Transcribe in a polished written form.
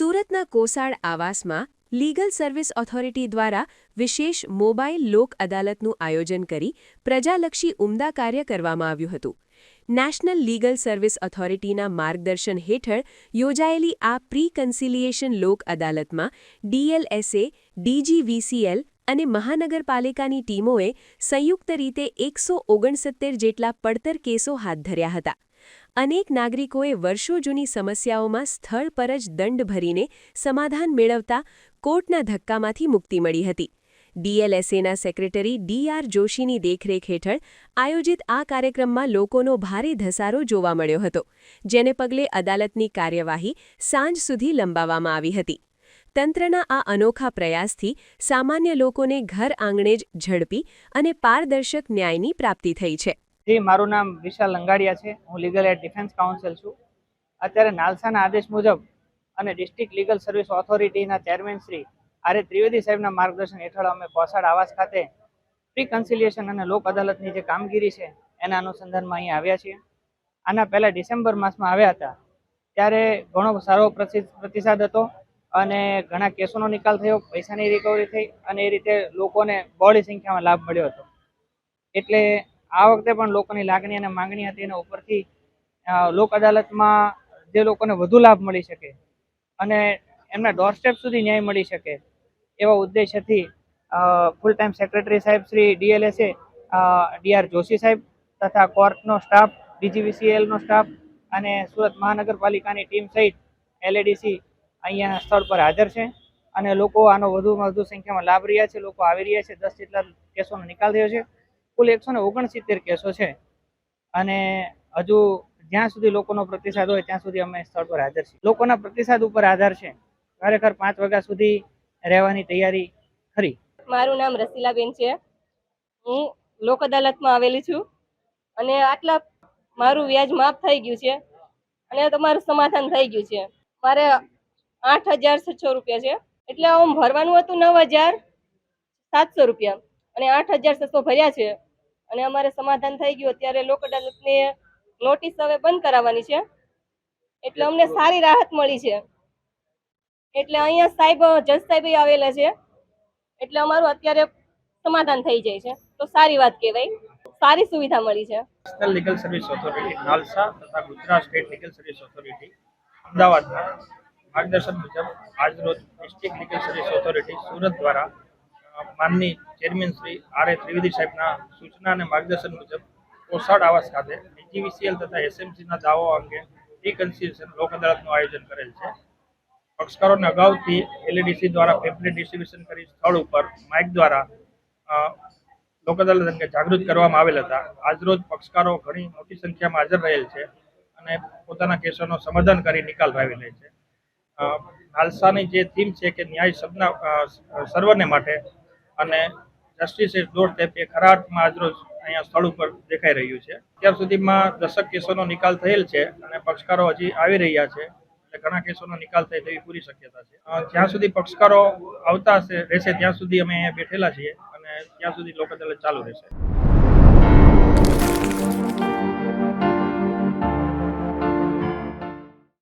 સુરતના Kosad આવાસમાં legal service authority દ્વારા વિશેષ મોબાઈલ લોક અદાલતનું આયોજન કરી પ્રજાલક્ષી ઉમદા કાર્ય કરવામાં આવ્યું હતું. નેશનલ લીગલ સર્વિસ ઓથોરિટીના માર્ગદર્શન હેઠળ યોજાયેલી આ પ્રી કન્સિલિયેશન લોક અદાલતમાં DLSA, DGVCL અને મહાનગરપાલિકાની ટીમોએ સંયુક્ત રીતે 169 જેટલા પડતર કેસો હાથ ધર્યા હતા. અનેક નાગરિકોએ વર્ષો જૂની સમસ્યાઓમાં સ્થળ પર જ દંડ ભરીને સમાધાન મેળવતા કોર્ટના ધક્કામાંથી મુક્તિ મળી હતી. DLSAના સેક્રેટરી DR જોશીની દેખરેખ હેઠળ આયોજિત આ કાર્યક્રમમાં લોકોનો ભારે ધસારો જોવા મળ્યો હતો, જેને પગલે અદાલતની કાર્યવાહી સાંજ સુધી લંબાવવામાં આવી હતી. તંત્રના આ અનોખા પ્રયાસથી સામાન્ય લોકોને ઘર આંગણે જ ઝડપી અને પારદર્શક ન્યાયની પ્રાપ્તિ થઈ છે. મારું નામ વિશાલ લંગાડિયા છે. હું લીગલ એડ ડિફેન્સ કાઉન્સિલ છું. અત્યારે નાલસાના આદેશ મુજબ અને ડિસ્ટ્રિક્ટ લીગલ સર્વિસ ઓથોરિટીના ચેરમેન શ્રી આર ત્રિવેદી સાહેબના માર્ગદર્શન હેઠળ અમે કોસાડ આવાસ ખાતે પ્રી કન્સિલિયેશન અને લોક અદાલતની જે કામગીરી છે એના અનુસંધાનમાં અહીં આવ્યા છીએ. આના પહેલાં ડિસેમ્બર માસમાં આવ્યા હતા ત્યારે ઘણો સારો પ્રતિસાદ હતો અને ઘણા કેસોનો નિકાલ થયો, પૈસાની રિકવરી થઈ અને એ રીતે લોકોને બહોળી સંખ્યામાં લાભ મળ્યો હતો. એટલે આ વખતે પણ લોકોની લાગણી અને માંગણી હતી એના ઉપરથી લોક અદાલતમાં જે લોકોને વધુ લાભ મળી શકે અને એમના ડોરસ્ટેપ સુધી ન્યાય મળી શકે એવા ઉદ્દેશ્યથી ફૂલ ટાઈમ સેક્રેટરી સાહેબ શ્રી DLSA DR જોશી સાહેબ તથા કોર્ટનો સ્ટાફ, DGVCLનો સ્ટાફ અને સુરત મહાનગરપાલિકાની ટીમ સહિત LADC અહીંયા સ્થળ પર હાજર છે અને લોકો આનો વધુમાં વધુ સંખ્યામાં લાભ રહ્યા છે. લોકો આવી રહ્યા છે. 10 જેટલા કેસોનો નિકાલ થયો છે. કુલ 169 કેસો છે અને હજુ જ્યાં સુધી લોકોનો પ્રતિસાદ હોય ત્યાં સુધી અમે સ્થળ પર હાજર છીએ. લોકોના પ્રતિસાદ ઉપર આધાર છે. ખરેખર 5 વાગ્યા સુધી રહેવાની તૈયારી ખરી. મારું નામ રસીલાબેન છે. હું લોક અદાલતમાં આવેલી છું અને આટલા મારું વ્યાજ માફ થઈ ગયું છે અને તમારું સમાધાન થઈ ગયું છે. મારે 8,600 રૂપિયા છે, એટલે આમ ભરવાનું હતું 9,700 રૂપિયા અને 8,600 ભર્યા છે અને અમારે સમાધાન થઈ ગયું. અત્યારે લોક અદાલતની નોટિસ હવે બંધ કરાવવાની છે, એટલે અમને સારી રાહત મળી છે. એટલે અહીંયા સાહેબ, જજ સાહેબ આવેલા છે, એટલે અમારું અત્યારે સમાધાન થઈ જાય છે, તો સારી વાત કહેવાય. સારી સુવિધા મળી છે. National legal service authority NALSA તથા Gujarat state legal service authority અમદાવાદના માર્ગદર્શન મુજબ આજરોજ district legal service authority Surat દ્વારા માનની ચેરમેન શ્રી આર ત્રિવેદી સાહેબના સૂચના અને માર્ગદર્શન મુજબ કોસાડ આવાસ ખાતે DGVCL તથા SMCના દાવાઓ અંગે પ્રી કન્સિલિયેશન લોક અદાલતનું આયોજન કરેલ છે. પક્ષકારોને અગાઉથી LADC દ્વારા પેમ્પલેટ ડિસ્ટ્રીબ્યુશન કરી સ્થળ ઉપર માઇક દ્વારા લોક અદાલત અંગે જાગૃત કરવામાં આવેલ હતા. આજરોજ પક્ષકારો ઘણી મોટી સંખ્યામાં હાજર રહેલ છે અને પોતાના કેસોનો સમાધાન કરી નિકાલ લાવી લે છે. નાલસાની જે થીમ છે કે ન્યાય સર્વને માટે અને જસ્ટિસ ઇઝ ડોરસ્ટેપ એ ખરા અર્થમાં આજરોજ અહીંયા સ્થળ ઉપર દેખાઈ રહ્યું છે. અત્યાર સુધીમાં 10 કેસોનો નિકાલ થયેલ છે અને પક્ષકારો હજી આવી રહ્યા છે, એટલે ઘણા કેસોનો નિકાલ થાય તેવી પૂરી શક્યતા છે. જ્યાં સુધી પક્ષકારો આવતા રહેશે ત્યાં સુધી અમે અહીંયા બેઠેલા છીએ અને ત્યાં સુધી લોક અદાલત ચાલુ રહેશે.